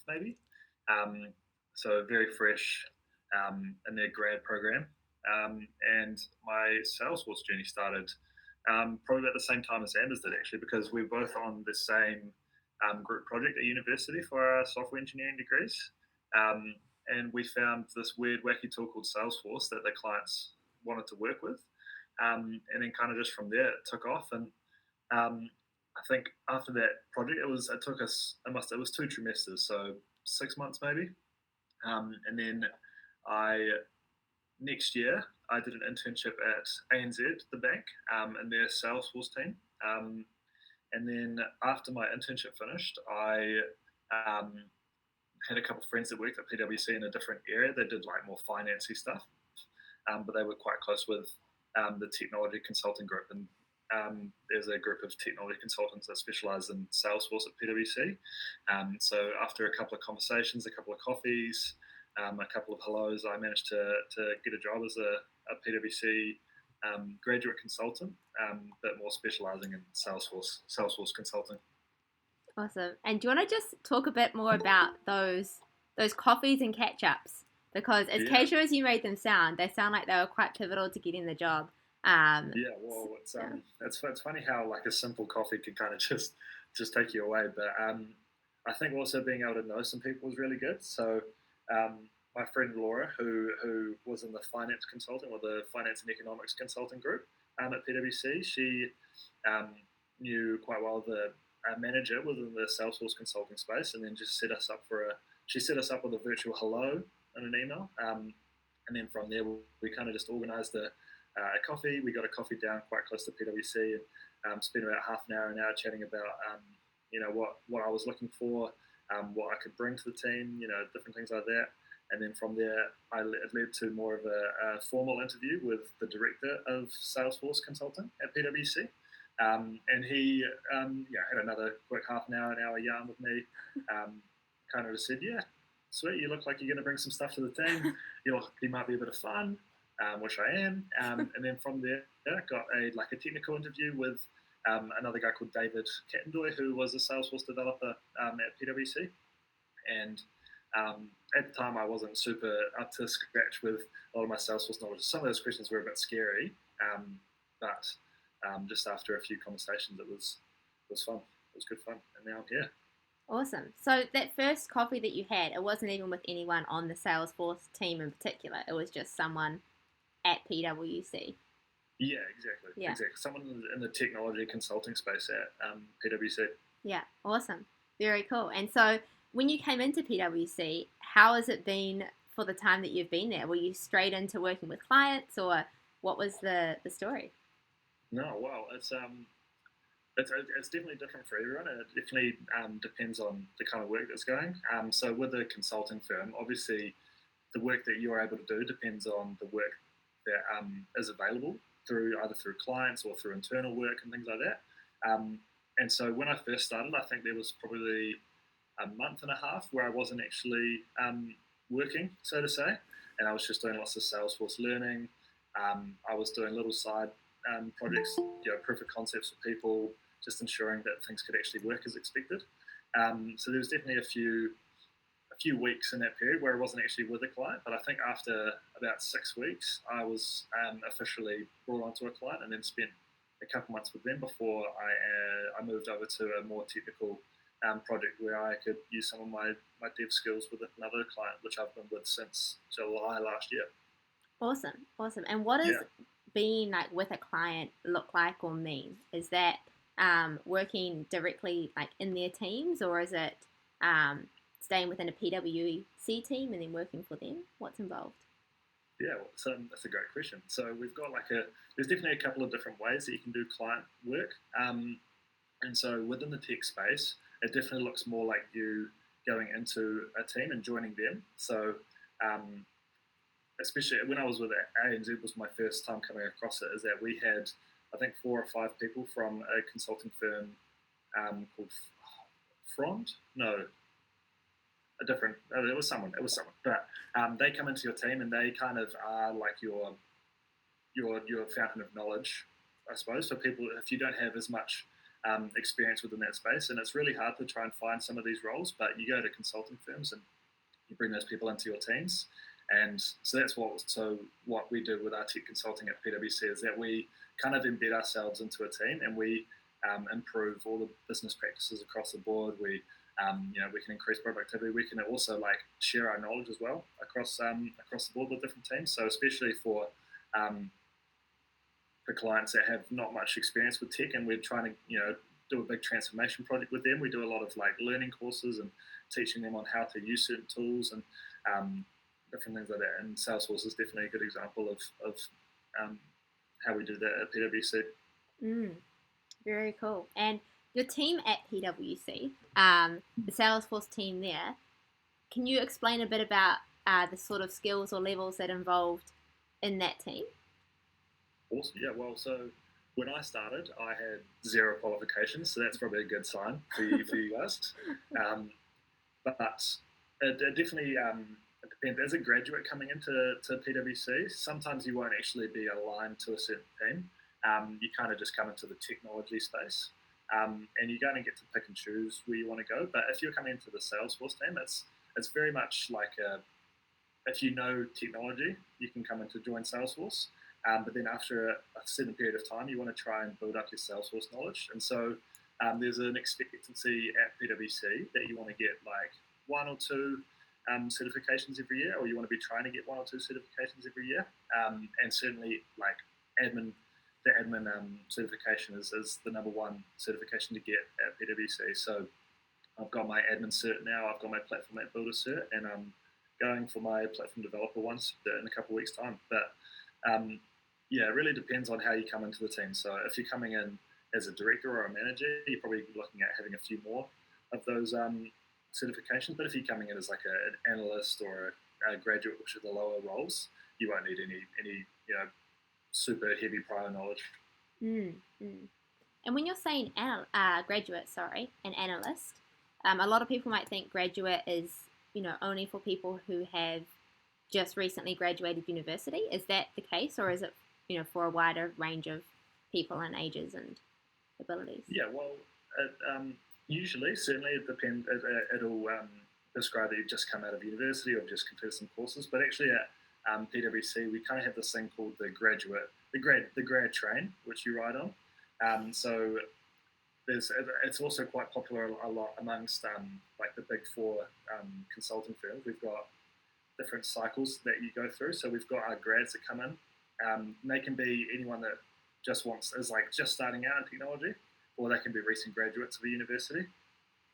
maybe. Um, so very fresh in their grad program. And my Salesforce journey started probably at the same time as Anders did, actually, because we're both on the same group project at university for our software engineering degrees. Um, and we found this weird, wacky tool called Salesforce that the clients wanted to work with. And then kind of just from there, it took off. And um, I think after that project, it took us, it was 2 trimesters, so 6 months maybe. And then I next year, I did an internship at ANZ, the bank, in their Salesforce team. Um, and then after my internship finished, I um, had a couple of friends that worked at PWC in a different area. They did like more financy stuff, but they were quite close with the technology consulting group. And there's a group of technology consultants that specialize in Salesforce at PwC. So after a couple of conversations, a couple of coffees, a couple of hellos, I managed to get a job as a PwC graduate consultant, but more specializing in Salesforce consulting. Awesome. And do you want to just talk a bit more about those coffees and catch-ups? Because as Yeah, casual as you made them sound, they sound like they were quite pivotal to getting the job. yeah. Well, Yeah. it's funny how like a simple coffee can kind of just take you away. But I think also being able to know some people was really good. So my friend Laura, who was in the finance consulting or the finance and economics consulting group at PwC, she um, knew quite well the manager within the Salesforce consulting space, and then just set us up for a. She set us up with a virtual hello and an email, and then from there we kind of just organised a coffee. We got a coffee down quite close to PwC, and spent about half an hour chatting about what I was looking for, what I could bring to the team, different things like that. And then from there, it led to more of a formal interview with the director of Salesforce Consultant at PwC. And he had another quick half an hour yarn with me. Kind of just said, yeah, sweet, you look like you're going to bring some stuff to the team. You might be a bit of fun, which I am. And then from there, got a technical interview with another guy called David Kattendoy, who was a Salesforce developer at PwC. And at the time, I wasn't super up to scratch with a lot of my Salesforce knowledge. Some of those questions were a bit scary, but just after a few conversations, it was fun. It was good fun, and now I'm here. Awesome. So that first coffee that you had, it wasn't even with anyone on the Salesforce team in particular. It was just someone at PwC. Yeah, exactly, Yeah. exactly. Someone in the technology consulting space at PwC. Yeah. Awesome. Very cool. And so when you came into PwC, how has it been for the time that you've been there? Were you straight into working with clients, or what was the story? No, well, it's definitely different for everyone, and it definitely depends on the kind of work that's going. So with a consulting firm, obviously, the work that you're able to do depends on the work that is available through either through clients or through internal work and things like that. And so when I first started, I think there was probably a month and a half where I wasn't actually working, so to say, and I was just doing lots of Salesforce learning. I was doing little side projects, proof of concepts for people, just ensuring that things could actually work as expected. So there was definitely a few weeks in that period where I wasn't actually with a client, but I think after about 6 weeks, I was officially brought onto a client, and then spent a couple months with them before I moved over to a more technical project where I could use some of my dev skills with another client, which I've been with since July last year. Awesome. Awesome. And what does Yeah. being like with a client look like or mean? Is that working directly like in their teams, or is it staying within a PwC team and then working for them? What's involved? Yeah, well, so that's a great question. So we've got there's definitely a couple of different ways that you can do client work. And so within the tech space, it definitely looks more like you going into a team and joining them. So um, especially when I was with ANZ, it was my first time coming across it, is that we had, I think, 4 or 5 people from a consulting firm called Front. No, a different. It was someone. It was someone. But they come into your team and they kind of are like your fountain of knowledge, I suppose, for people if you don't have as much experience within that space, and it's really hard to try and find some of these roles. But you go to consulting firms and you bring those people into your teams, and so that's what we do with our tech consulting at PwC is that we kind of embed ourselves into a team, and we improve all the business practices across the board. We can increase productivity. We can also share our knowledge as well across the board with different teams. So especially for clients that have not much experience with tech, and we're trying to do a big transformation project with them. We do a lot of learning courses and teaching them on how to use certain tools and different things like that. And Salesforce is definitely a good example of how we do that at PwC. Very cool. And your team at PwC, the Salesforce team there, can you explain a bit about the sort of skills or levels that involved in that team? Awesome. Yeah. Well, so when I started, I had 0 qualifications, so that's probably a good sign for you guys. But it definitely it depends. As a graduate coming into PwC, sometimes you won't actually be aligned to a certain team. You kind of just come into the technology space, and you're going to get to pick and choose where you want to go. But if you're coming into the Salesforce team, it's very much if you know technology, you can come in to join Salesforce. But then after a certain period of time, you want to try and build up your Salesforce knowledge. And so there's an expectancy at PwC that you want to get 1 or 2 certifications every year, or you want to be trying to get 1 or 2 certifications every year. And certainly the admin certification is the number 1 certification to get at PwC. So I've got my admin cert now, I've got my platform app builder cert, and I'm going for my platform developer one in a couple of weeks' time. But it really depends on how you come into the team. So if you're coming in as a director or a manager, you're probably looking at having a few more of those certifications. But if you're coming in as an analyst or a graduate, which are the lower roles, you won't need any super heavy prior knowledge. And when you're saying graduate, an analyst, a lot of people might think graduate is only for people who have just recently graduated university. Is that the case, or is it for a wider range of people and ages and abilities? Yeah, well, usually, certainly it depends. It'll describe that you've just come out of university or just completed some courses. But actually, at PwC, we kind of have this thing called the grad train, which you ride on. So it's also quite popular a lot amongst the big 4 consulting firms. We've got different cycles that you go through. So we've got our grads that come in. They can be anyone that just just starting out in technology, or they can be recent graduates of a university.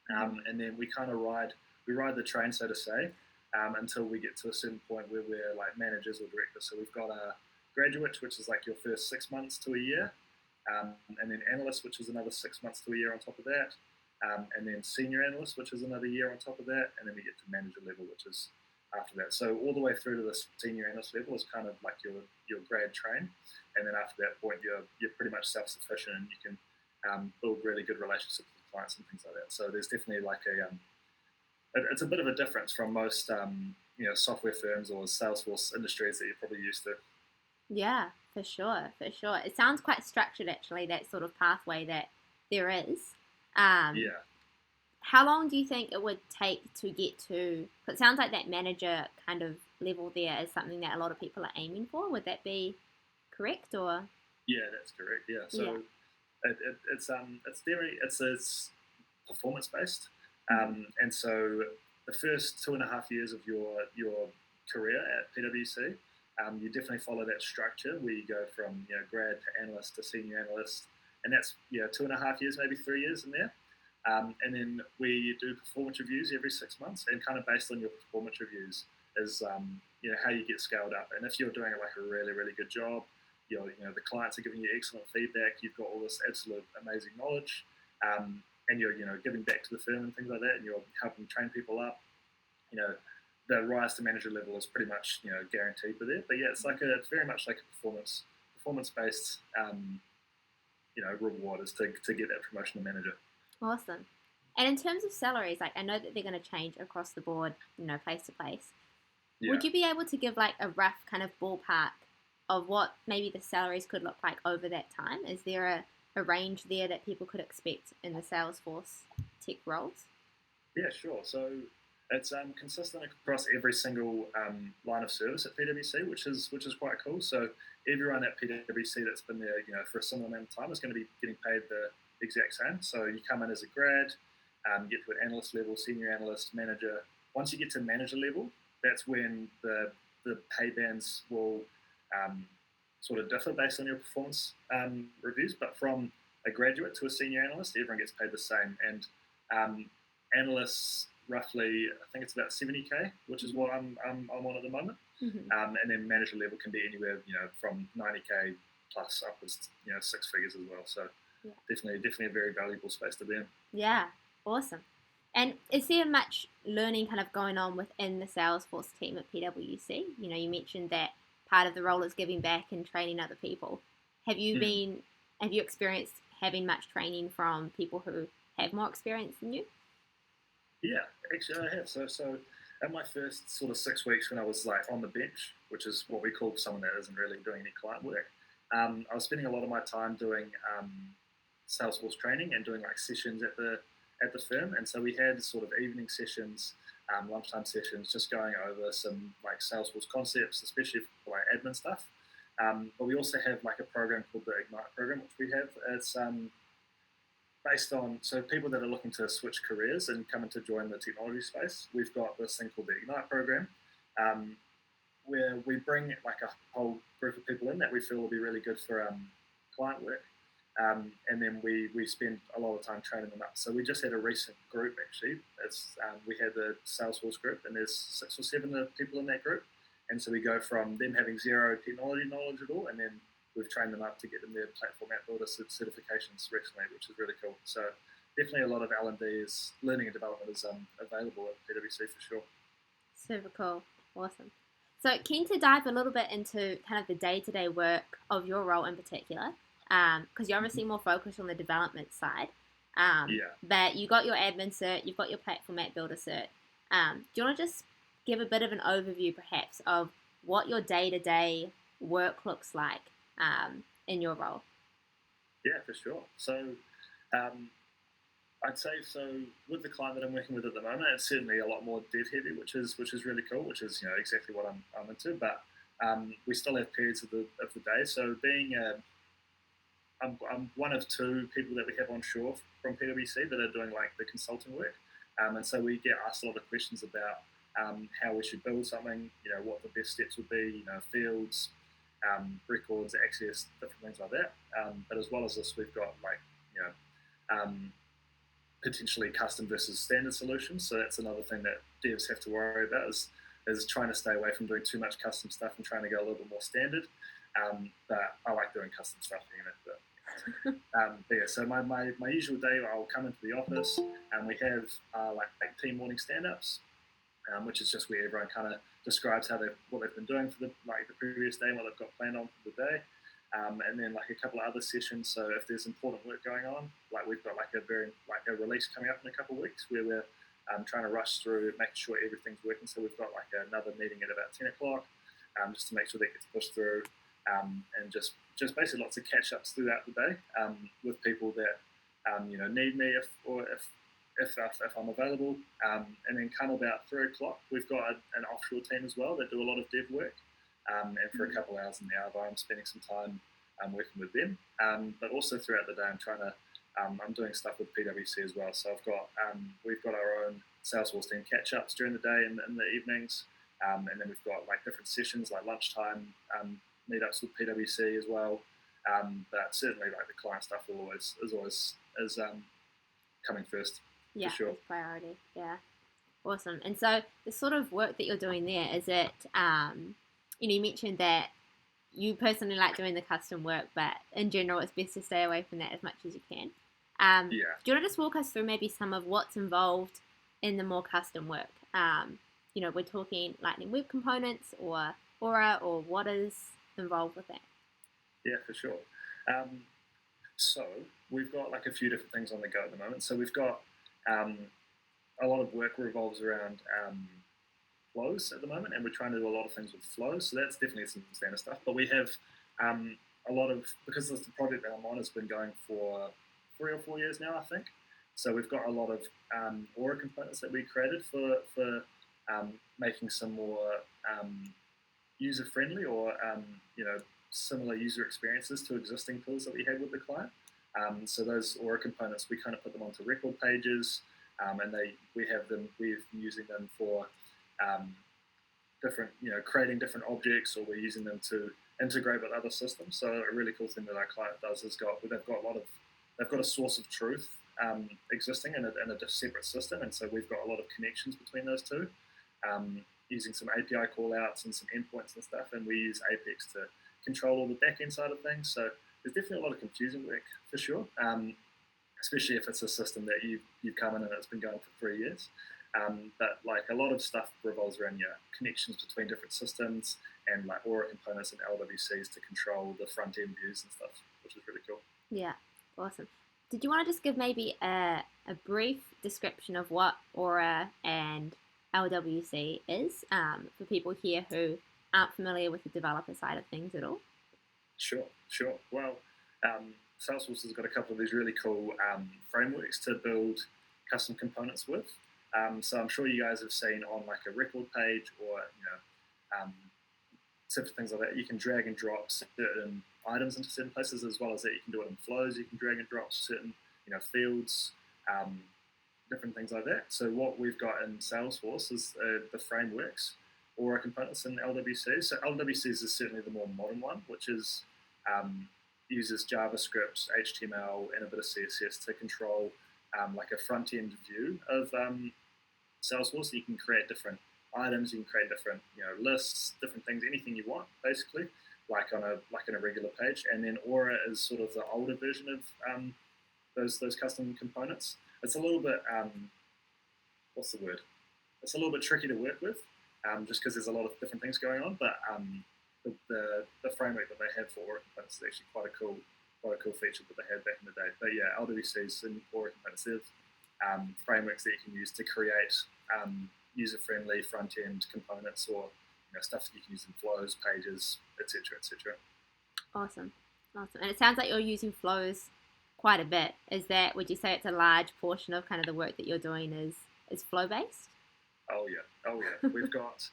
And then we kind of ride the train, so to say, until we get to a certain point where we're managers or directors. So we've got our graduates, which is your first 6 months to a year, and then analysts, which is another 6 months to a year on top of that, and then senior analysts, which is another year on top of that, and then we get to manager level, which is after that. So all the way through to the senior analyst level is kind of your grad train, and then after that point you're pretty much self-sufficient, and you can build really good relationships with clients and things like that. So there's definitely it's a bit of a difference from most software firms or Salesforce industries that you're probably used to. Yeah, for sure. It sounds quite structured, actually, that sort of pathway that there is. Yeah. How long do you think it would take to get to? It sounds like that manager kind of level there is something that a lot of people are aiming for. Would that be correct, or? Yeah, that's correct. Yeah, so it's performance based, and so the first 2.5 years of your career at PwC, you definitely follow that structure where you go from grad to analyst to senior analyst, and that's 2.5 years, maybe 3 years in there. And then we do performance reviews every 6 months, and kind of based on your performance reviews is how you get scaled up. And if you're doing a really, really good job, the clients are giving you excellent feedback, you've got all this absolute amazing knowledge, and you're giving back to the firm and things like that, and you're helping train people up, the rise to manager level is pretty much guaranteed for there. But yeah, it's very much like a performance based reward is to get that promotion to manager. Awesome. And in terms of salaries, I know that they're going to change across the board, place to place. Yeah. Would you be able to give a rough kind of ballpark of what maybe the salaries could look like over that time? Is there a range there that people could expect in the Salesforce tech roles? Yeah, sure. So it's consistent across every single line of service at PwC, which is quite cool. So everyone at PwC that's been there, for a similar amount of time is going to be getting paid the exact same. So you come in as a grad, get to an analyst level, senior analyst, manager. Once you get to manager level, that's when the pay bands will sort of differ based on your performance reviews. But from a graduate to a senior analyst, everyone gets paid the same. And analysts roughly, I think it's about 70k, which is what I'm on at the moment. And then manager level can be anywhere, from 90k plus upwards, six figures as well. So Yeah. definitely a very valuable space to be in. Yeah, awesome. And is there much learning kind of going on within the Salesforce team at PwC? You mentioned that part of the role is giving back and training other people. Have you experienced having much training from people who have more experience than you? Yeah, actually I have. So at my first sort of 6 weeks when I was like on the bench, which is what we call someone that isn't really doing any client work, I was spending a lot of my time doing Salesforce training and doing like sessions at the firm. And so we had sort of evening sessions, lunchtime sessions, just going over some like Salesforce concepts, especially for like admin stuff. But we also have like a program called the Ignite program, which we have. It's based on, so people that are looking to switch careers and coming to join the technology space, we've got this thing called the Ignite program, where we bring like a whole group of people in that we feel will be really good for client work. And then we spend a lot of time training them up. So we just had a recent group actually. We had the Salesforce group, and there's 6 or 7 people in that group. And so we go from them having zero technology knowledge at all, and then we've trained them up to get them their platform app builder certifications recently, which is really cool. So definitely a lot of L&D is learning and development is available at PwC for sure. Super cool. Awesome. So keen to dive a little bit into kind of the day-to-day work of your role in particular, because you're obviously more focused on the development side. But you got your admin cert, you've got your platform app builder cert. Do you want to just give a bit of an overview perhaps of what your day-to-day work looks like in your role? Yeah, for sure. So I'd say with the client that I'm working with at the moment, it's certainly a lot more dev heavy, which is really cool, which is exactly what I'm into. But we still have periods of the day. So being I'm one of 2 people that we have on shore from PwC that are doing like the consulting work, and so we get asked a lot of questions about how we should build something, what the best steps would be, fields, records, access, different things like that. But as well as this, we've got like potentially custom versus standard solutions. So that's another thing that devs have to worry about is trying to stay away from doing too much custom stuff and trying to go a little bit more standard. But I like doing custom stuff anyway. But yeah, so my usual day, I'll come into the office and we have like team morning stand-ups, which is just where everyone kind of describes what they've been doing for the previous day and what they've got planned on for the day. And then like a couple of other sessions. So if there's important work going on, like we've got like a release coming up in a couple of weeks where we're trying to rush through, making sure everything's working. So we've got like another meeting at about 10 o'clock, just to make sure that gets pushed through, and just basically lots of catch-ups throughout the day with people that need me if I'm available. And then come about 3 o'clock, we've got an offshore team as well that do a lot of dev work. And for a couple of hours in the hour, I'm spending some time working with them. But also throughout the day, I'm doing stuff with PwC as well. So we've got our own Salesforce team catch-ups during the day and in the evenings. And then we've got like different sessions like lunchtime meetups with PwC as well. But certainly like the client stuff is always coming first. Yeah, for sure. It's priority. Yeah, awesome. And so the sort of work that you're doing there, is it? You mentioned that you personally like doing the custom work, but in general, it's best to stay away from that as much as you can. Do you want to just walk us through maybe some of what's involved in the more custom work? We're talking Lightning Web Components or Aura, or what is involved with that? Yeah, for sure. So we've got like a few different things on the go at the moment. So we've got a lot of work revolves around flows at the moment, and we're trying to do a lot of things with flows. So that's definitely some standard stuff. But we have a a lot of, because the project that I'm on has been going for 3 or 4 years now, I think. So we've got a lot of Aura components that we created for making some more user friendly or similar user experiences to existing tools that we had with the client. So those Aura components, we kind of put them onto record pages, and we've been using them for different, creating different objects, or we're using them to integrate with other systems. So a really cool thing that our client does is they've got a source of truth existing in a separate system, and so we've got a lot of connections between those two, using some API callouts and some endpoints and stuff, and we use Apex to control all the back-end side of things. So there's definitely a lot of confusing work for sure, especially if it's a system that you've come in and it's been going for 3 years. But like a lot of stuff revolves around connections between different systems and like Aura components and LWCs to control the front end views and stuff, which is really cool. Yeah, awesome. Did you want to just give maybe a brief description of what Aura and LWC is for people here who aren't familiar with the developer side of things at all? Sure. Well, Salesforce has got a couple of these really cool frameworks to build custom components with. So I'm sure you guys have seen on like a record page or certain things like that, you can drag and drop certain items into certain places, as well as that you can do it in flows. You can drag and drop certain fields, different things like that. So what we've got in Salesforce is the frameworks or components in LWC. So LWCs is certainly the more modern one, which is uses JavaScript, HTML, and a bit of CSS to control like a front end view of Salesforce. You can create different items, you can create different lists, different things, anything you want, basically, like in a regular page. And then Aura is sort of the older version of those custom components. It's a little bit what's the word? It's a little bit tricky to work with, just because there's a lot of different things going on. But the framework that they have for Aura components is actually quite a cool feature that they had back in the day. But yeah, LWCs and Aura components, they're frameworks that you can use to create user-friendly front-end components, or stuff that you can use in flows, pages, etc., etc. Awesome. And it sounds like you're using flows quite a bit. Would you say it's a large portion of kind of the work that you're doing is flow-based? Oh yeah. We've got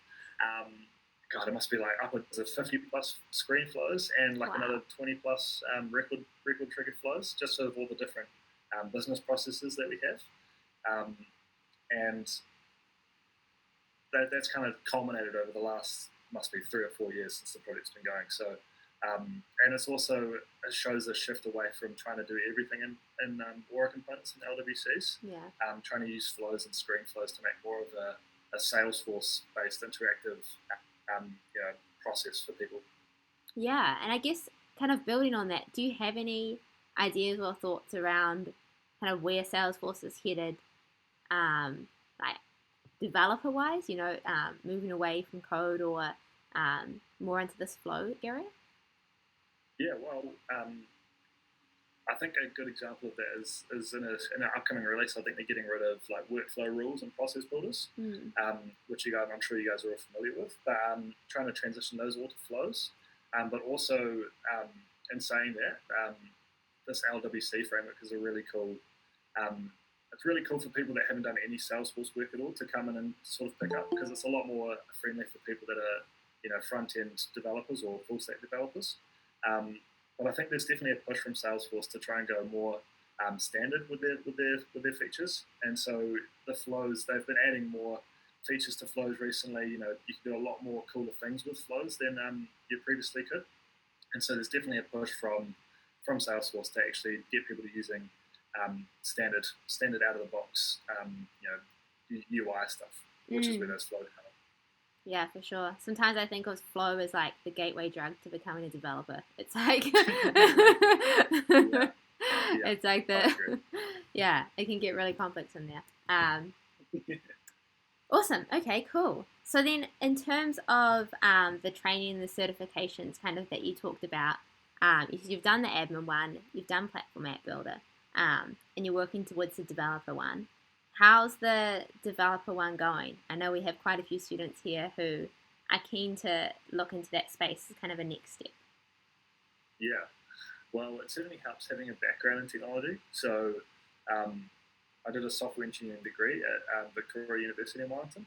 it must be like upwards of 50 plus screen flows and like another 20 plus record triggered flows, just sort of all the different business processes that we have, and that's kind of culminated over the last, must be 3 or 4 years since the project's been going. So and it shows a shift away from trying to do everything in Aura components and LWCs. Yeah. Trying to use flows and screen flows to make more of a Salesforce-based interactive process for people. Yeah, and I guess kind of building on that, do you have any ideas or thoughts around kind of where Salesforce is headed, like developer-wise, moving away from code or more into this flow area? Yeah, well, I think a good example of that is in an upcoming release. I think they're getting rid of like workflow rules and process builders, which I'm sure you guys are all familiar with. But trying to transition those all to flows, but also in saying that, this LWC framework is a really cool. It's really cool for people that haven't done any Salesforce work at all to come in and sort of pick up, because it's a lot more friendly for people that are front end developers or full stack developers. But I think there's definitely a push from Salesforce to try and go more standard with their features. And so the flows, they've been adding more features to flows recently. You can do a lot more cooler things with flows than you previously could. And so there's definitely a push from Salesforce to actually get people to using standard out of the box UI stuff, which is where those flows come. Yeah, for sure. Sometimes I think of flow as like the gateway drug to becoming a developer. It's like, it's like it can get really complex in there. Awesome. Okay, cool. So then in terms of the training and the certifications kind of that you talked about, you've done the admin one, you've done platform app builder, and you're working towards the developer one. How's the developer one going? I know we have quite a few students here who are keen to look into that space as kind of a next step. Yeah. Well, it certainly helps having a background in technology. So I did a software engineering degree at Victoria University in Wellington,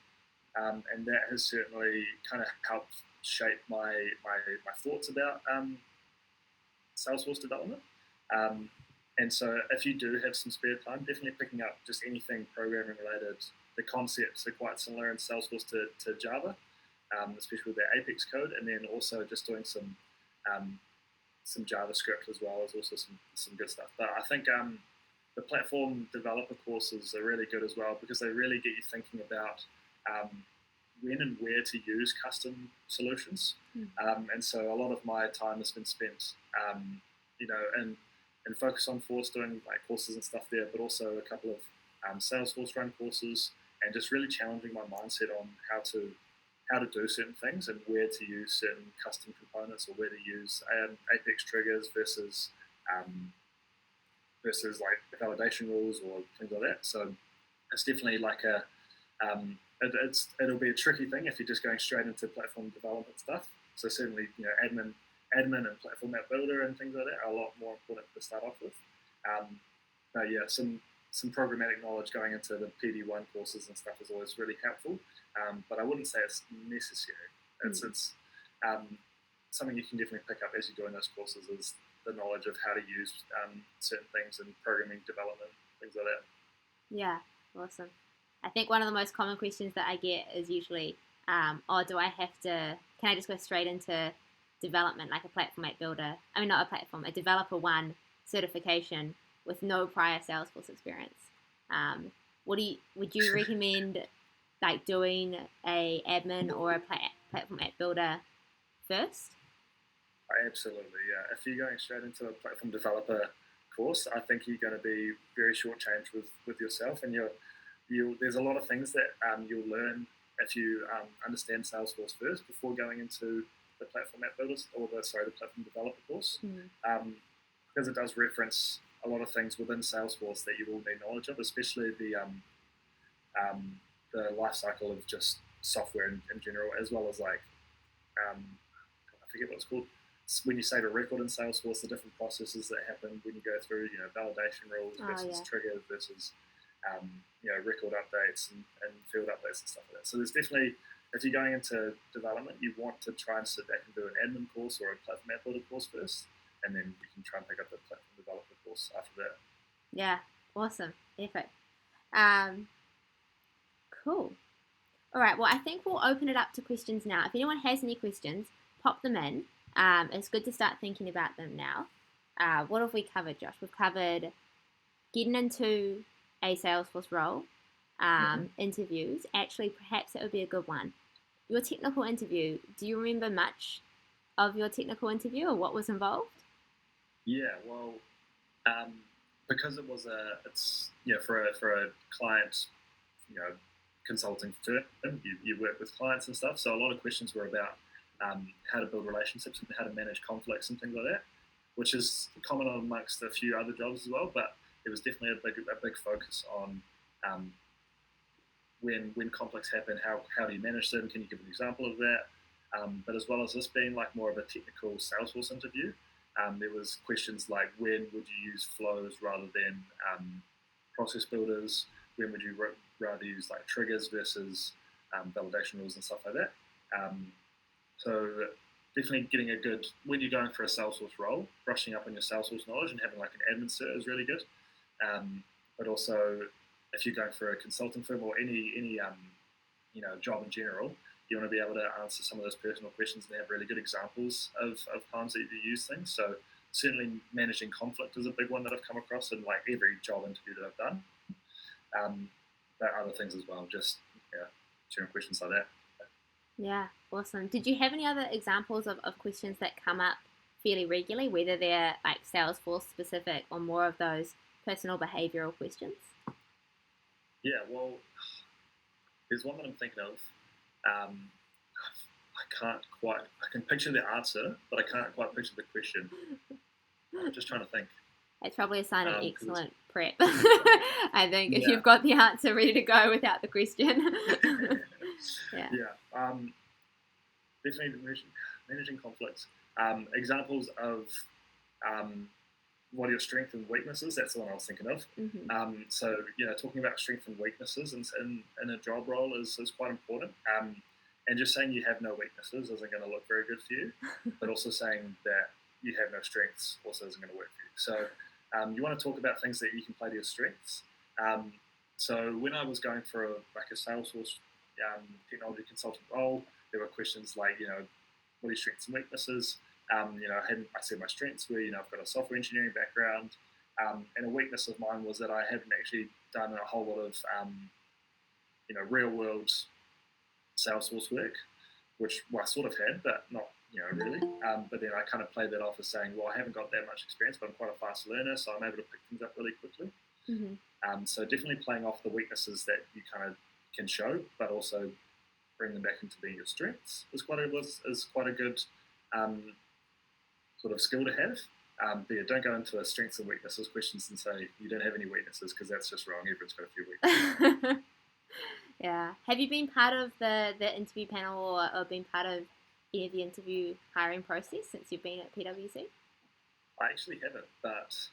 and that has certainly kind of helped shape my thoughts about Salesforce development. Um, and so if you do have some spare time, definitely picking up just anything programming related. The concepts are quite similar in Salesforce to Java, especially with their Apex code, and then also just doing um, some JavaScript as well is also some good stuff. But I think the platform developer courses are really good as well because they really get you thinking about um, when and where to use custom solutions. And so a lot of my time has been spent, and focus on Force doing like courses and stuff there, but also a couple of Salesforce run courses and just really challenging my mindset on how to do certain things and where to use certain custom components or where to use Apex triggers um, versus like validation rules or things like that. So it's definitely like it'll be a tricky thing if you're just going straight into platform development stuff. So certainly, admin and platform app builder and things like that are a lot more important to start off with. But yeah, some programmatic knowledge going into the PD1 courses and stuff is always really helpful. But I wouldn't say it's necessary. It's something you can definitely pick up as you're doing those courses is the knowledge of how to use certain things in programming development, things like that. Yeah, awesome. I think one of the most common questions that I get is usually, do I have to, can I just go straight into development like a platform app builder? I mean, not a platform, a developer one certification with no prior Salesforce experience. Would you recommend like doing a admin or a platform app builder first? Absolutely, yeah. If you're going straight into a platform developer course, I think you're going to be very shortchanged with yourself, and there's a lot of things that you'll learn if you understand Salesforce first before going into the platform app builders or the platform developer course, because it does reference a lot of things within Salesforce that you will need knowledge of, especially the life cycle of just software in general, as well as like I forget what it's called. When you save a record in Salesforce, the different processes that happen when you go through, validation rules versus triggers versus, record updates and field updates and stuff like that. So there's definitely, if you're going into development, you want to try and sit back and do an admin course or a platform app builder course first, and then you can try and pick up the platform developer course after that. Yeah, awesome, epic. Cool. All right, well, I think we'll open it up to questions now. If anyone has any questions, pop them in. It's good to start thinking about them now. What have we covered, Josh? We've covered getting into a Salesforce role, interviews. Actually, perhaps that would be a good one. Your technical interview, do you remember much of your technical interview or what was involved? Yeah, well, because it was for a client, consulting firm, you work with clients and stuff. So a lot of questions were about how to build relationships and how to manage conflicts and things like that, which is common amongst a few other jobs as well. But it was definitely a big focus on when conflicts happen, how do you manage them? Can you give an example of that? But as well as this being like more of a technical Salesforce interview, there was questions like when would you use flows rather than process builders? When would you rather use like triggers versus validation rules and stuff like that? So definitely getting a good, when you're going for a Salesforce role, brushing up on your Salesforce knowledge and having like an admin cert is really good. But also if you're going for a consulting firm or any job in general, you want to be able to answer some of those personal questions and have really good examples of times that you use things. So certainly managing conflict is a big one that I've come across in like every job interview that I've done. But other things as well, just sharing questions like that. Yeah, awesome. Did you have any other examples of questions that come up fairly regularly, whether they're like Salesforce specific or more of those personal behavioural questions? Yeah, well, there's one that I'm thinking of. I can picture the answer, but I can't quite picture the question. I'm just trying to think. It's probably a sign of excellent prep. I think if you've got the answer ready to go without the question. Definitely managing conflicts. Examples of what are your strengths and weaknesses? That's the one I was thinking of. So, talking about strengths and weaknesses in a job role is quite important. And just saying you have no weaknesses isn't going to look very good for you, but also saying that you have no strengths also isn't going to work for you. So you want to talk about things that you can play to your strengths. So when I was going for a Salesforce technology consultant role, there were questions like, what are your strengths and weaknesses? I said my strengths were, I've got a software engineering background, and a weakness of mine was that I hadn't actually done a whole lot of, real world Salesforce work, which I sort of had, but not, really. But then I kind of played that off as saying, well, I haven't got that much experience, but I'm quite a fast learner, so I'm able to pick things up really quickly. So definitely playing off the weaknesses that you kind of can show, but also bring them back into being your strengths is quite a good sort of skill to have. But yeah, don't go into a strengths and weaknesses questions and say you don't have any weaknesses, because that's just wrong. Everyone's got a few weaknesses. Yeah. Have you been part of the interview panel or been part of any of the interview hiring process since you've been at PWC? I actually haven't, but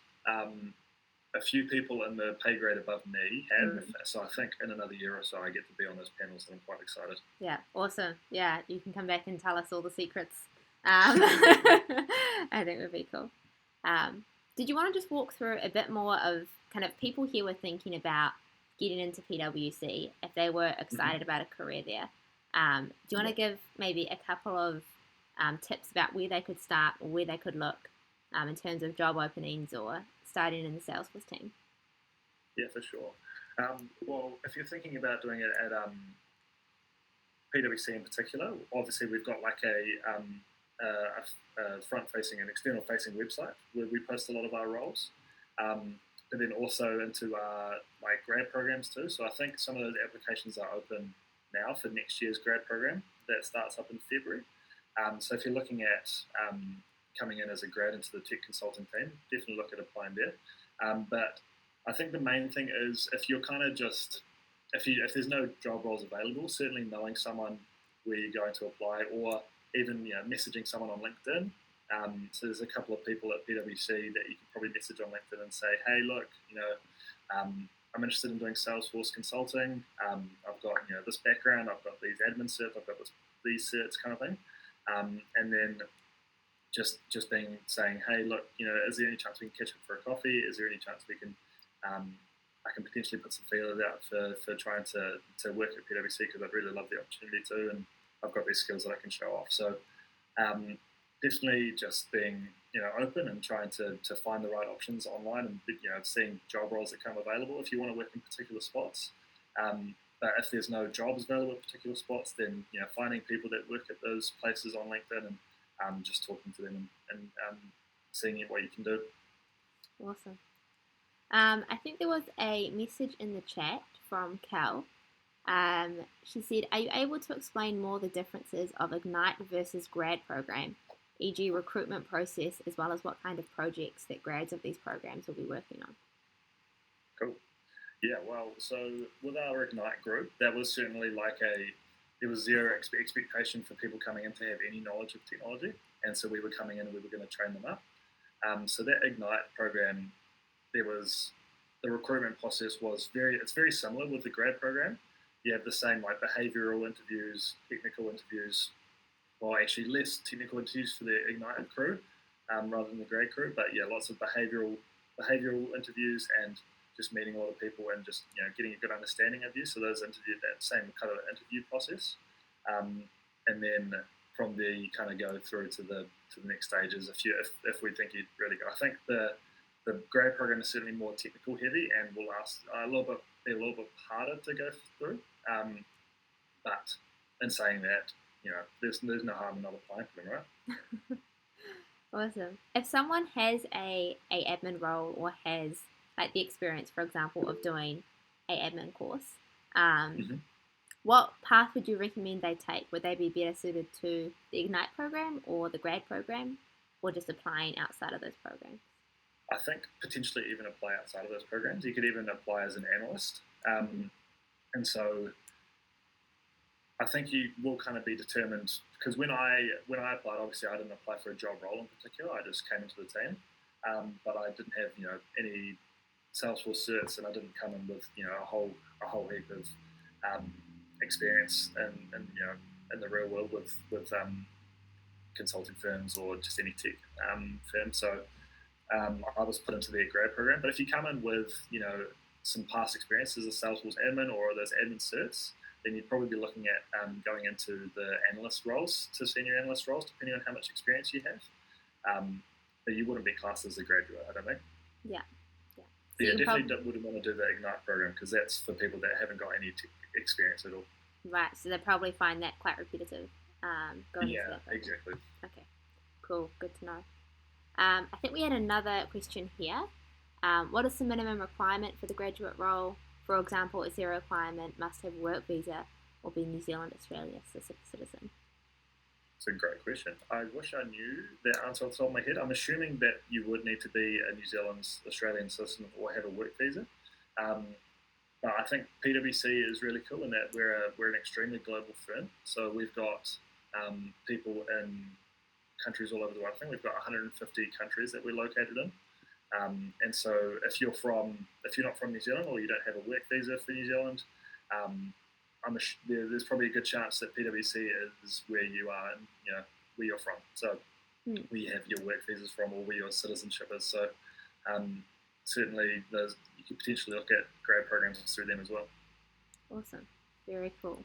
a few people in the pay grade above me have. So I think in another year or so I get to be on those panels, and I'm quite excited. Yeah, awesome. Yeah, you can come back and tell us all the secrets. I think it would be cool. Did you want to just walk through a bit more of kind of people here were thinking about getting into PWC if they were excited about a career there? Do you want to give maybe a couple of tips about where they could start or where they could look in terms of job openings or starting in the Salesforce team? Yeah, for sure. Well, if you're thinking about doing it at PwC in particular, obviously we've got like a front-facing and external-facing website where we post a lot of our roles, but then also into our grad programs too. So I think some of those applications are open now for next year's grad program that starts up in February. So if you're looking at coming in as a grad into the tech consulting team, definitely look at applying there. But I think the main thing is if you're kind of just, if there's no job roles available, certainly knowing someone where you're going to apply, or even messaging someone on LinkedIn. So there's a couple of people at PwC that you can probably message on LinkedIn and say, hey, look, I'm interested in doing Salesforce consulting. I've got this background, I've got these admin certs, I've got these certs, kind of thing. And then just saying, hey, look, is there any chance we can catch up for a coffee? Is there any chance we can I can potentially put some feelers out for trying to work at PwC, because I'd really love the opportunity to, and I've got these skills that I can show off. So definitely just being open and trying to find the right options online, and seeing job roles that come available if you want to work in particular spots. But if there's no jobs available at particular spots, then finding people that work at those places on LinkedIn and just talking to them and seeing what you can do. Awesome. I think there was a message in the chat from Cal. She said, are you able to explain more the differences of Ignite versus Grad program, e.g. recruitment process, as well as what kind of projects that grads of these programs will be working on? Cool. Yeah, well, so with our Ignite group, that was certainly there was zero expectation for people coming in to have any knowledge of technology, and so we were coming in and we were going to train them up. So that Ignite program, the recruitment process it's very similar with the grad program. You have the same behavioural interviews, technical interviews, well, actually less technical interviews for the Ignite crew rather than the grad crew, but yeah, lots of behavioural interviews and just meeting a lot of people and just getting a good understanding of you. So those interviews, that same kind of interview process, and then from there you kind of go through to the next stages if we think you'd really go. I think the grad program is certainly more technical heavy and will last a little bit harder to go through. But in saying that, there's no harm in not applying for them, right? Awesome. If someone has a admin role or has the experience, for example, of doing a admin course, what path would you recommend they take? Would they be better suited to the Ignite program or the grad program, or just applying outside of those programs? I think potentially even apply outside of those programs. You could even apply as an analyst. And so I think you will kind of be determined, because when I applied, obviously I didn't apply for a job role in particular, I just came into the team. but I didn't have any Salesforce certs, and I didn't come in with a whole heap of experience in the real world with consulting firms or just any tech firm. So I was put into their grad program. But if you come in with some past experience as a Salesforce admin or those admin certs, then you'd probably be looking at going into the analyst roles to senior analyst roles, depending on how much experience you have. But you wouldn't be classed as a graduate, I don't think. Yeah. So yeah, definitely wouldn't want to do the Ignite program because that's for people that haven't got any experience at all. Right, so they probably find that quite repetitive. Going into that program. Exactly. Okay, cool, good to know. I think we had another question here. What is the minimum requirement for the graduate role? For example, is there a requirement must have work visa or be New Zealand, Australia citizen? It's a great question. I wish I knew that answer off the top of my head. I'm assuming that you would need to be a New Zealand, Australian citizen or have a work visa. But I think PWC is really cool in that we're an extremely global firm. So we've got people in countries all over the world. I think we've got 150 countries that we're located in. And so if you're not from New Zealand or you don't have a work visa for New Zealand, there's probably a good chance that PwC is where you are and where you're from. So where you have your work visas from or where your citizenship is. So certainly you could potentially look at grad programs through them as well. Awesome. Very cool.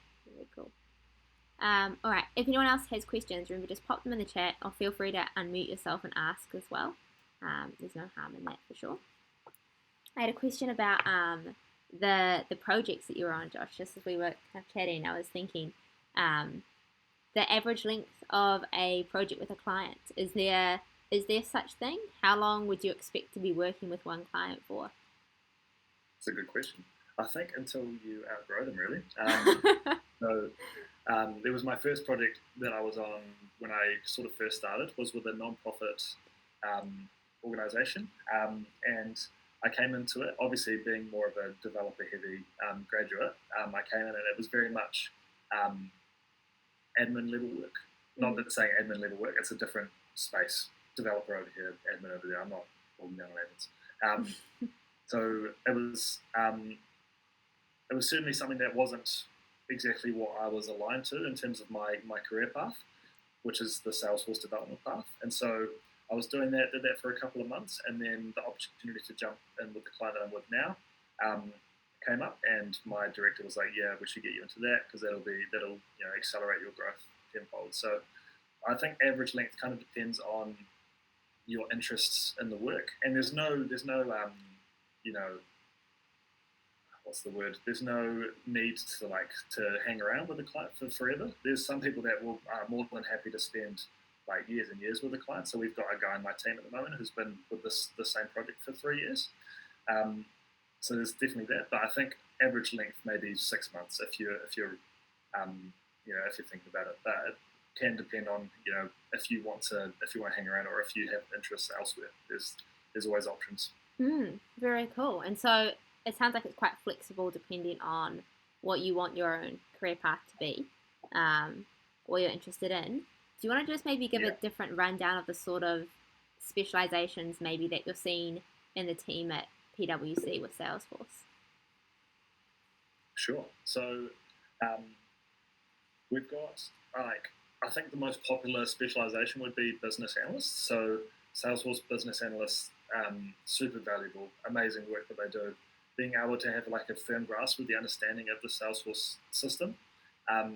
All right. If anyone else has questions, remember just pop them in the chat or feel free to unmute yourself and ask as well. There's no harm in that for sure. I had a question about the projects that you were on, Josh. Just as we were kind of chatting, I was thinking the average length of a project with a client. Is there such thing? How long would you expect to be working with one client for? It's a good question. I think until you outgrow them, really. So there was my first project that I was on when I sort of first started was with a non-profit organisation, and I came into it obviously being more of a developer-heavy graduate. I came in and it was very much admin level work. Not that saying admin level work; it's a different space. Developer over here, admin over there. I'm not holding down on admins. So it was certainly something that wasn't exactly what I was aligned to in terms of my career path, which is the Salesforce development path. And so I was did that for a couple of months, and then the opportunity to jump in with the client that I'm with now came up, and my director was like, "Yeah, we should get you into that because that'll accelerate your growth tenfold." So I think average length kind of depends on your interests in the work, and there's no what's the word? There's no need to hang around with a client for forever. There's some people that are more than happy to spend like years and years with a client. So we've got a guy in my team at the moment who's been with the same project for 3 years. So there's definitely that. But I think average length maybe 6 months if you're thinking about it. But it can depend on if you want to hang around or if you have interests elsewhere. There's always options. Very cool. And so it sounds like it's quite flexible depending on what you want your own career path to be, what you're interested in. Do you want to just maybe give a different rundown of the sort of specializations maybe that you're seeing in the team at PwC with Salesforce? Sure. So we've got I think the most popular specialization would be business analysts. So Salesforce business analysts, super valuable, amazing work that they do. Being able to have a firm grasp with the understanding of the Salesforce system,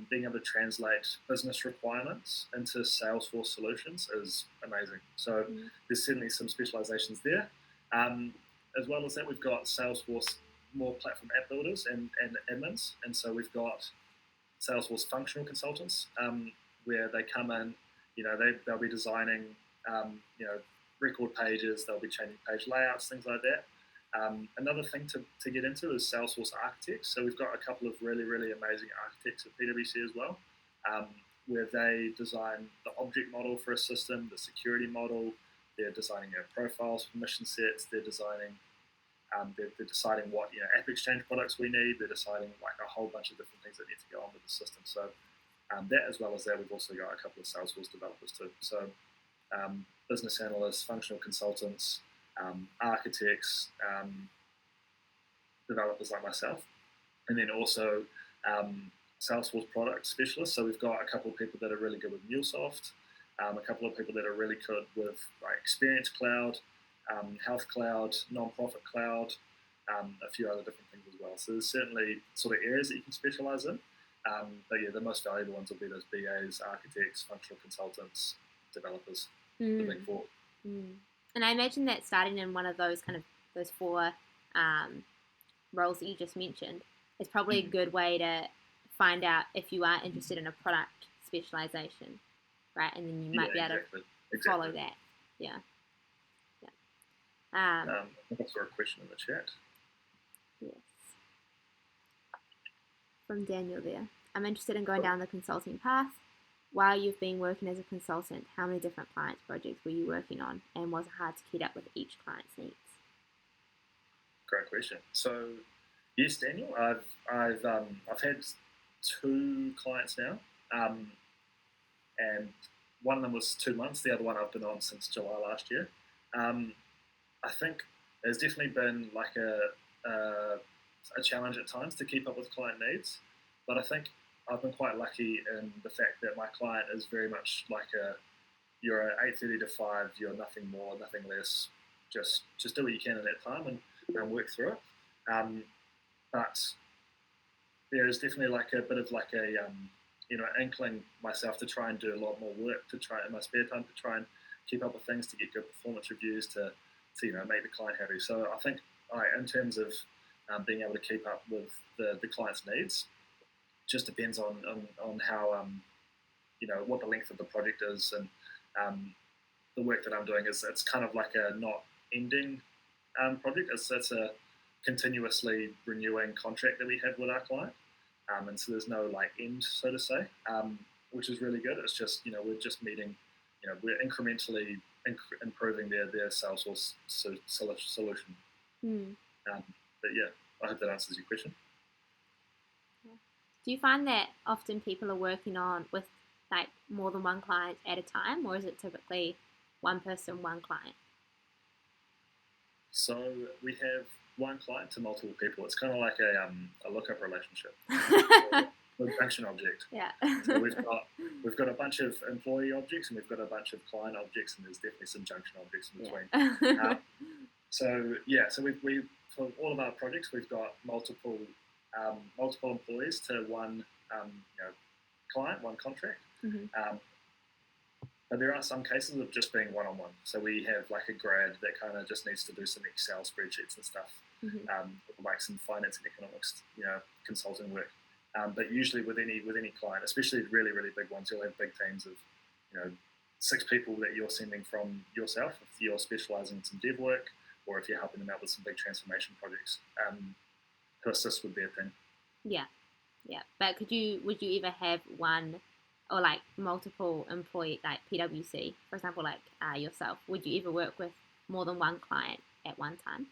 being able to translate business requirements into Salesforce solutions is amazing. So there's certainly some specializations there. As well as that, we've got Salesforce more platform app builders and admins. And so we've got Salesforce functional consultants, where they come in, they'll be designing, record pages, they'll be changing page layouts, things like that. Another thing to get into is Salesforce architects. So we've got a couple of really, really amazing architects at PwC as well, where they design the object model for a system, the security model, they're designing profiles, permission sets, they're deciding what App Exchange products we need, they're deciding a whole bunch of different things that need to go on with the system. So that, as well as that, we've also got a couple of Salesforce developers too. So business analysts, functional consultants, architects, developers like myself, and then also Salesforce product specialists. So we've got a couple of people that are really good with MuleSoft, a couple of people that are really good with like Experience Cloud, Health Cloud, Nonprofit Cloud, a few other different things as well. So there's certainly sort of areas that you can specialize in. But yeah, the most valuable ones will be those BAs, architects, functional consultants, developers, the big four. And I imagine that starting in one of those kind of those four roles that you just mentioned is probably a good way to find out if you are interested in a product specialization, right? And then you might be able to follow that. Yeah. I think I saw a question in the chat. Yes. From Daniel there. I'm interested in going down the consulting path. While you've been working as a consultant, how many different clients projects were you working on, and was it hard to keep up with each client's needs? Great question. So, yes, Daniel, I've had 2 clients now, and one of them was 2 months. The other one I've been on since July last year. I think there's definitely been like a challenge at times to keep up with client needs, but I think I've been quite lucky in the fact that my client is very much like you're at 8:30 to 5, you're nothing more, nothing less, just do what you can in that time and work through it. But there is definitely like a bit of like a inkling myself to try and do a lot more work, to try in my spare time to try and keep up with things, to get good performance reviews, to make the client happy. So I think in terms of being able to keep up with the client's needs, just depends on how what the length of the project is, and the work that I'm doing it's kind of like a not ending project. It's a continuously renewing contract that we have with our client, and so there's no like end, so to say, which is really good. It's just we're just meeting, we're incrementally improving their Salesforce solution. But yeah, I hope that answers your question. Do you find that often people are working on with like more than one client at a time, or is it typically one person, one client? So we have one client to multiple people. It's kind of like a lookup relationship, a function object. Yeah. So we've got a bunch of employee objects, and we've got a bunch of client objects, and there's definitely some junction objects in between. Yeah. So we for all of our projects we've got multiple employees to one client, one contract. But there are some cases of just being one-on-one. So we have like a grad that kind of just needs to do some Excel spreadsheets and stuff, like some finance and economics, consulting work. But usually with any client, especially really, really big ones, you'll have big teams of 6 people that you're sending from yourself if you're specialising in some dev work, or if you're helping them out with some big transformation projects to assist with their thing. Yeah. But would you ever have one or like multiple employee, like PWC, for example, like yourself? Would you ever work with more than one client at one time?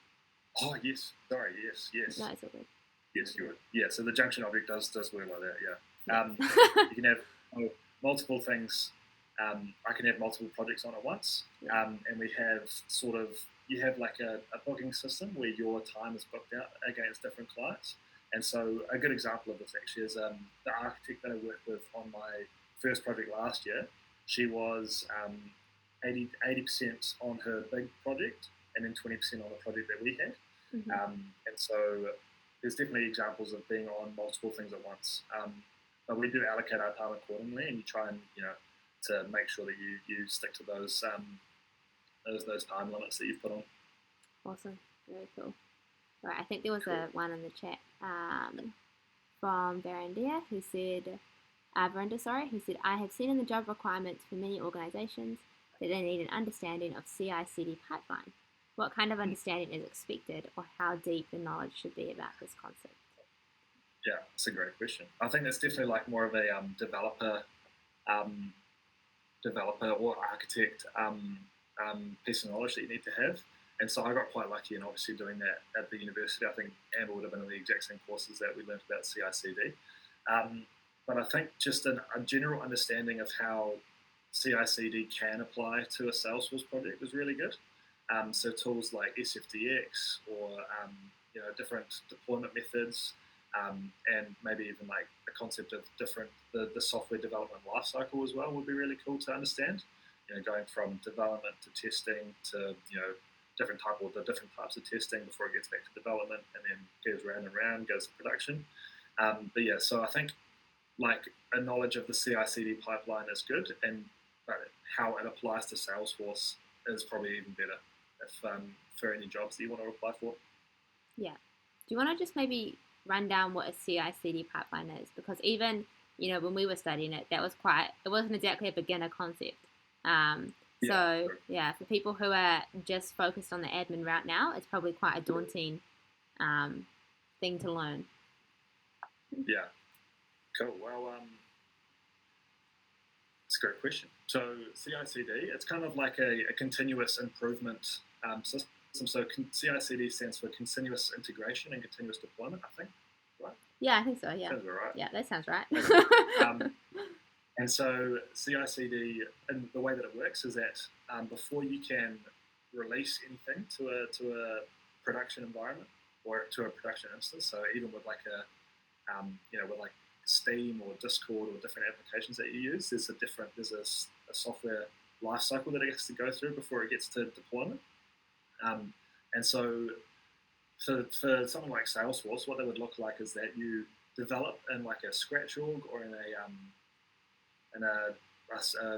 Oh yes, sorry, yes. No, it's all good. Yes, you would. Yeah, so the junction object does work like that. Yeah. You can have multiple things. I can have multiple projects on at once, and we have you have like a booking system where your time is booked out against different clients. And so a good example of this actually is the architect that I worked with on my first project last year. She was 80% on her big project, and then 20% on the project that we had. And so there's definitely examples of being on multiple things at once. But we do allocate our time accordingly, and you try and to make sure that you stick to those time limits that you've put on. Awesome, very cool. Right, I think there was one in the chat from Verinda who said, who said, I have seen in the job requirements for many organisations that they need an understanding of CICD Pipeline. What kind of understanding is expected, or how deep the knowledge should be about this concept? Yeah, that's a great question. I think that's definitely like more of a developer or architect piece of knowledge that you need to have. And so I got quite lucky in obviously doing that at the university. I think Amber would have been in the exact same courses that we learned about CICD. But I think just a general understanding of how CICD can apply to a Salesforce project is really good. So tools like SFDX or different deployment methods, and maybe even like the concept of the software development lifecycle as well would be really cool to understand. Going from development to testing to different types of testing before it gets back to development and then goes round and round, goes to production. But yeah, so I think like a knowledge of the CICD pipeline is good, but how it applies to Salesforce is probably even better if for any jobs that you want to apply for. Yeah. Do you want to just maybe run down what a CI/CD pipeline is? Because even when we were studying it, it wasn't exactly a beginner concept. So yeah, for people who are just focused on the admin route now, it's probably quite a daunting thing to learn. Yeah. Cool. Well, it's a great question. So CI/CD, it's kind of like a continuous improvement system. So CI/CD stands for continuous integration and continuous deployment, I think, right? Yeah, I think so, yeah. Sounds about right. Yeah, that sounds right. Okay. And so CI/CD, and the way that it works is that before you can release anything to a production environment or to a production instance, so even with like with like Steam or Discord or different applications that you use, there's a software lifecycle that it has to go through before it gets to deployment. And so for something like Salesforce, what that would look like is that you develop in like a Scratch org or in a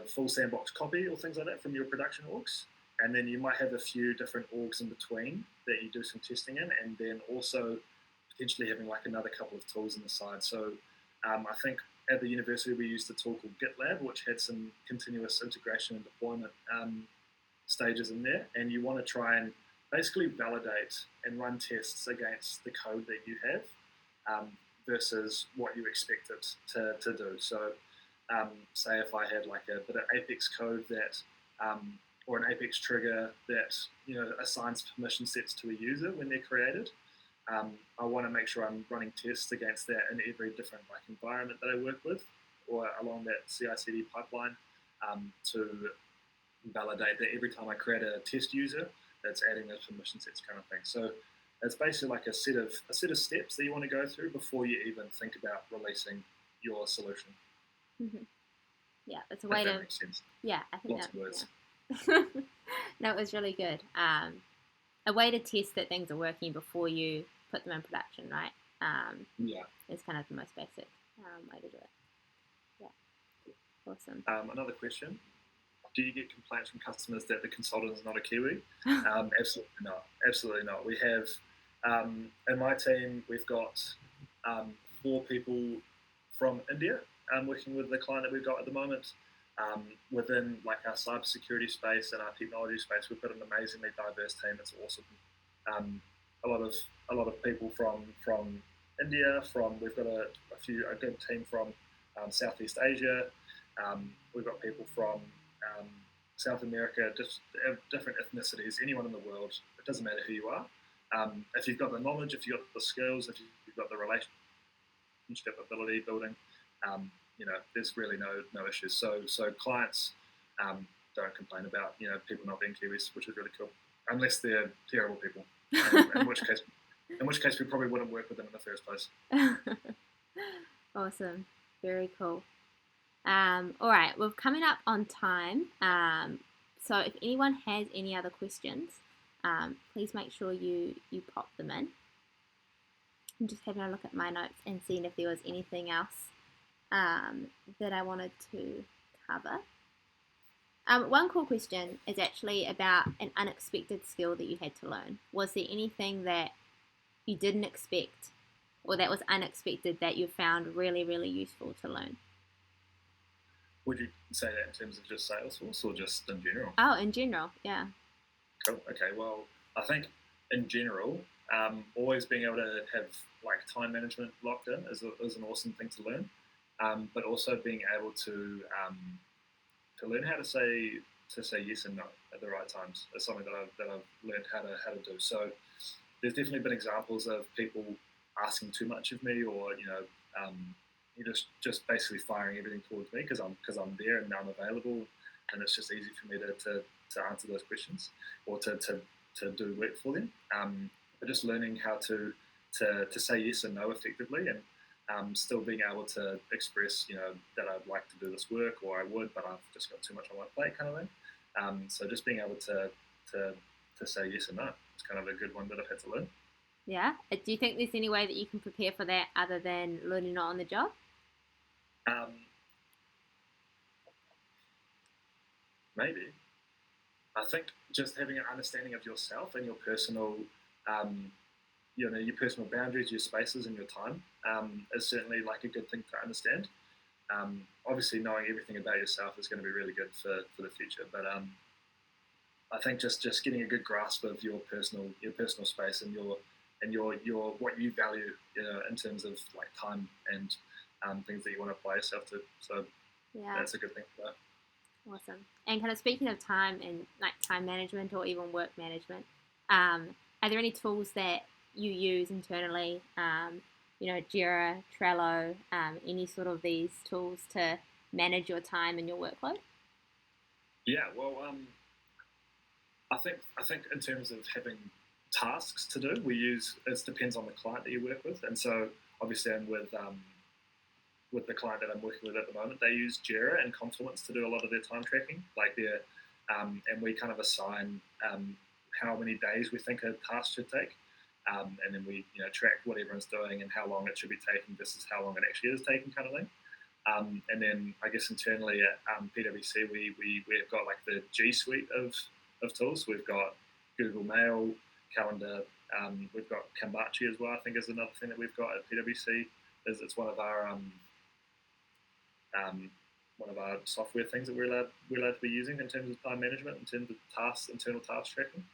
full sandbox copy or things like that from your production orgs. And then you might have a few different orgs in between that you do some testing in, and then also potentially having like another couple of tools on the side. So I think at the university we used a tool called GitLab, which had some continuous integration and deployment stages in there, and you want to try and basically validate and run tests against the code that you have versus what you expect it to do. So say if I had like a bit of Apex code that or an Apex trigger that assigns permission sets to a user when they're created, I want to make sure I'm running tests against that in every different like environment that I work with or along that CI/CD pipeline to validate that every time I create a test user, that's adding those permission sets kind of thing. So it's basically like a set of steps that you want to go through before you even think about releasing your solution. Mm-hmm. Yeah, it's a way to. That makes sense. Yeah, I think lots of words. Yeah. No, it was really good. A way to test that things are working before you put them in production, right? Yeah. It's kind of the most basic way to do it. Yeah. Awesome. Another question. Do you get complaints from customers that the consultant is not a Kiwi? Absolutely not. Absolutely not. We have, in my team, we've got 4 people from India working with the client that we've got at the moment. Within like our cybersecurity space and our technology space, we've got an amazingly diverse team. It's awesome. A lot of people from India. We've got a good team from Southeast Asia. We've got people from South America, just different ethnicities. Anyone in the world. It doesn't matter who you are. If you've got the knowledge, if you've got the skills, if you've got the relationship ability building. There's really no issues. So clients don't complain about people not being Kiwis, which is really cool, unless they're terrible people. in which case we probably wouldn't work with them in the first place. Awesome, very cool. All right, we're coming up on time. So if anyone has any other questions, please make sure you pop them in. I'm just having a look at my notes and seeing if there was anything else that I wanted to cover. One cool question is actually about an unexpected skill that you had to learn. Was there anything that you didn't expect or that was unexpected that you found really, really useful to learn? Would you say that in terms of just Salesforce or just in general? Oh, in general, yeah. Cool. Okay, well, I think in general, always being able to have like time management locked in is an awesome thing to learn. But also being able to learn how to say yes and no at the right times is something that I've learned how to do. So there's definitely been examples of people asking too much of me, or just basically firing everything towards me because I'm there and I'm available. and it's just easy for me to answer those questions or to do work for them. But just learning how to say yes and no effectively, and still being able to express, that I'd like to do this work, or I would, but I've just got too much on my plate, kind of thing. So just being able to say yes and no is kind of a good one that I've had to learn. Yeah. Do you think there's any way that you can prepare for that other than learning it on the job? Um, Maybe. I think just having an understanding of yourself and your personal, your personal boundaries, your spaces, and your time is certainly like a good thing to understand. Obviously, knowing everything about yourself is going to be really good for the future. But I think just getting a good grasp of your personal space and your what you value, in terms of like time and things that you want to apply yourself to. So Yeah. that's a good thing for that. Awesome. And kind of speaking of time and like time management or even work management, are there any tools that you use internally? Jira, Trello, any sort of these tools to manage your time and your workload? Yeah, well, I think in terms of having tasks to do, we use, it depends on the client that you work with, and so obviously I'm with the client that I'm working with at the moment. They use Jira and Confluence to do a lot of their time tracking, and we kind of assign how many days we think a task should take, and then we track what everyone's doing and how long it should be taking versus how long it actually is taking, kind of thing. And then I guess internally at PWC, we've got like the G Suite of tools. We've got Google Mail, Calendar. We've got Kambachi as well, I think, is another thing that we've got at PWC. It's one of our software things that we're allowed to be using in terms of time management, in terms of internal task tracking,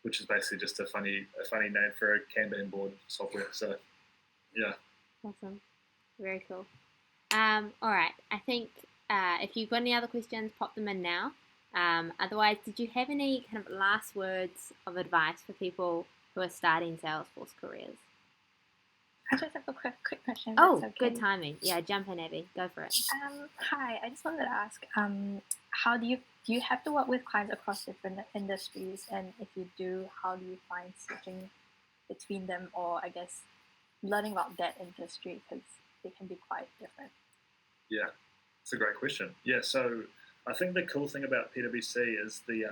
which is basically just a funny name for a Kanban board software. So, yeah. Awesome. Very cool. All right. I think if you've got any other questions, pop them in now. Otherwise, did you have any kind of last words of advice for people who are starting Salesforce careers? I just have a quick question. Oh, okay. Good timing. Yeah, jump in, Abby. Go for it. Hi, I just wanted to ask, how do you have to work with clients across different industries, and if you do, how do you find switching between them, or I guess learning about that industry, because they can be quite different? Yeah, it's a great question. Yeah, so I think the cool thing about PwC is the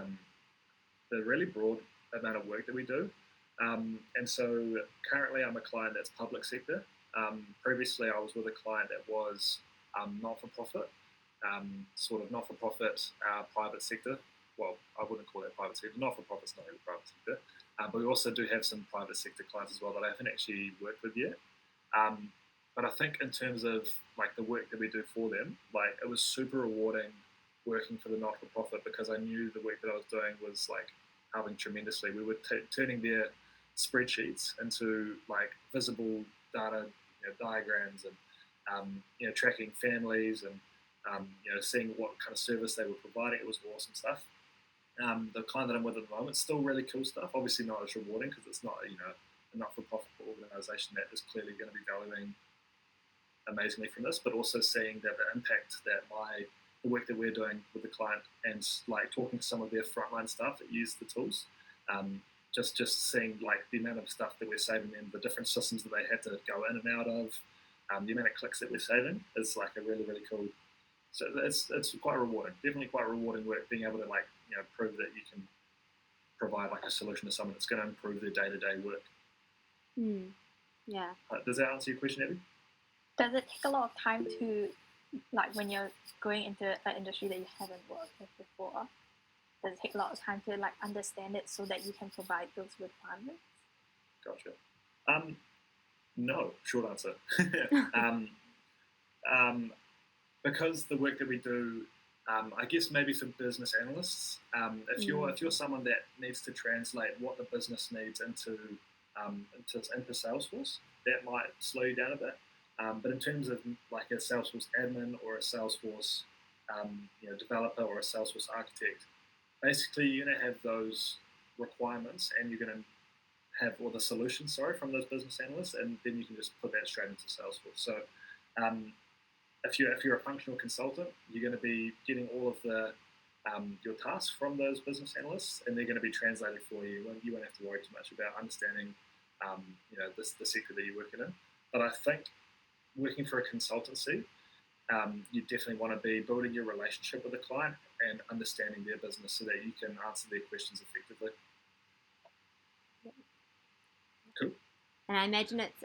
really broad amount of work that we do. And so currently I'm a client that's public sector. Previously I was with a client that was not-for-profit, sort of not-for-profit private sector. Well, I wouldn't call that private sector. Not-for-profit's not really private sector. But we also do have some private sector clients as well that I haven't actually worked with yet. But I think in terms of like the work that we do for them, like it was super rewarding working for the not-for-profit, because I knew the work that I was doing was like helping tremendously. We were turning their spreadsheets into like visible data, diagrams, and tracking families, and seeing what kind of service they were providing. It was awesome stuff. The client that I'm with at the moment, still really cool stuff. Obviously not as rewarding, because it's not a not-for-profit organisation that is clearly going to be valuing amazingly from this, but also seeing that the impact that the work that we're doing with the client, and like talking to some of their frontline staff that use the tools, just seeing like the amount of stuff that we're saving them, the different systems that they had to go in and out of, the amount of clicks that we're saving is like a really, really cool. So it's quite rewarding, definitely quite rewarding work, being able to like prove that you can provide like a solution to someone that's going to improve their day-to-day work. Yeah. Does that answer your question, Abby? Does it take a lot of time to, like when you're going into an industry that you haven't worked with before, does it take a lot of time to like understand it so that you can provide those requirements? Gotcha. No, short answer. Because the work that we do, I guess maybe for business analysts, if you're someone that needs to translate what the business needs into Salesforce, that might slow you down a bit. But in terms of like a Salesforce admin or a Salesforce developer or a Salesforce architect, basically you're going to have those requirements, and you're going to have all the solutions, from those business analysts, and then you can just put that straight into Salesforce. So if you're a functional consultant, you're going to be getting all of the your tasks from those business analysts, and they're going to be translated for you. You won't have to worry too much about understanding, the sector that you're working in. But I think working for a consultancy, you definitely want to be building your relationship with the client and understanding their business so that you can answer their questions effectively. Cool. And I imagine it's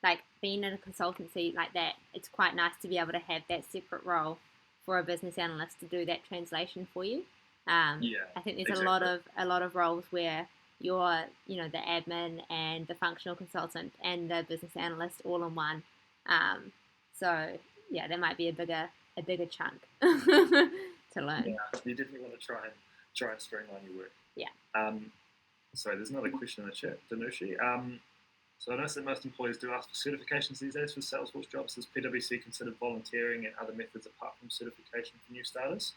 like being in a consultancy like that, it's quite nice to be able to have that separate role for a business analyst to do that translation for you. I think there's exactly. a lot of roles where you're, the admin and the functional consultant and the business analyst all in one. So yeah, that might be a bigger chunk to learn. Yeah, you definitely want to try and streamline your work. Yeah. Sorry, there's another question in the chat, Danushi. So I noticed that most employers do ask for certifications these days for Salesforce jobs. Is PWC considered volunteering and other methods apart from certification for new starters?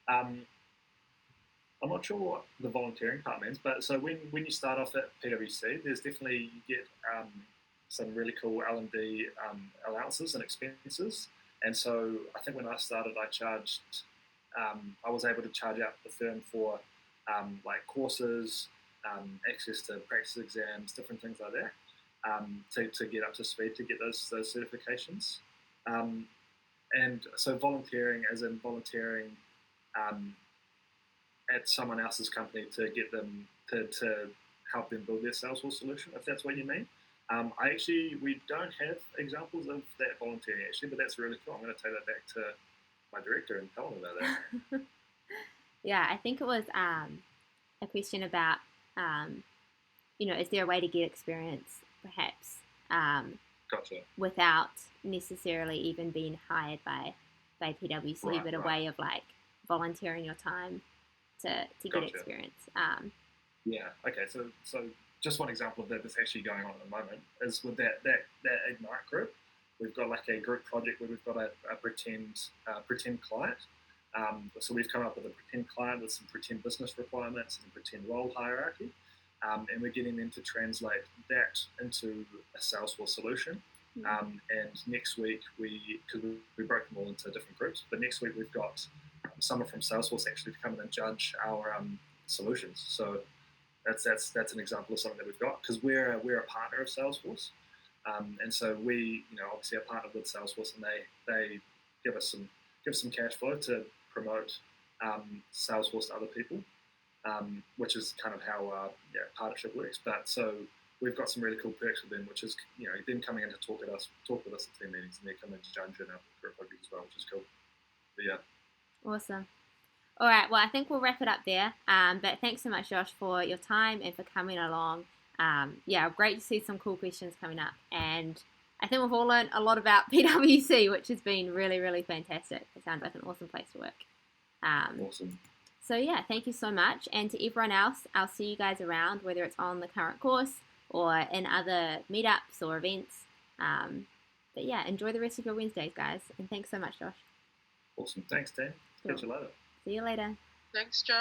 I'm not sure what the volunteering part means, but so when you start off at PWC, there's definitely, you get some really cool L&D allowances and expenses. And so I think when I started, I was able to charge out the firm for like courses, access to practice exams, different things like that, to get up to speed to get those certifications. And so volunteering, as in volunteering at someone else's company to get them to help them build their Salesforce solution, if that's what you mean. We don't have examples of that volunteering actually, but that's really cool. I'm going to take that back to my director and tell him about that. Yeah, I think it was a question about, is there a way to get experience perhaps Gotcha. without necessarily even being hired by PWC, but a way of like volunteering your time to get experience. Yeah. Okay. So just one example of that that's actually going on at the moment is with that Ignite group. We've got like a group project where we've got a pretend client. So we've come up with a pretend client with some pretend business requirements and a pretend role hierarchy, and we're getting them to translate that into a Salesforce solution. And next week because we broke them all into different groups, but next week we've got someone from Salesforce actually to come in and judge our solutions. So that's an example of something that we've got, because we're a partner of Salesforce, and so we obviously are partnered with Salesforce, and they give us some cash flow to promote Salesforce to other people, which is kind of how our partnership works. But so we've got some really cool perks with them, which is them coming in to talk with us at team meetings, and they're coming to judge in our group project as well, which is cool. But yeah. Awesome. All right, well, I think we'll wrap it up there. But thanks so much, Josh, for your time and for coming along. Great to see some cool questions coming up. And I think we've all learned a lot about PWC, which has been really, really fantastic. It sounds like an awesome place to work. Awesome. So, yeah, thank you so much. And to everyone else, I'll see you guys around, whether it's on the current course or in other meetups or events. But, yeah, enjoy the rest of your Wednesdays, guys. And thanks so much, Josh. Awesome. Thanks, Dan. Catch you later. See you later. Thanks, Josh.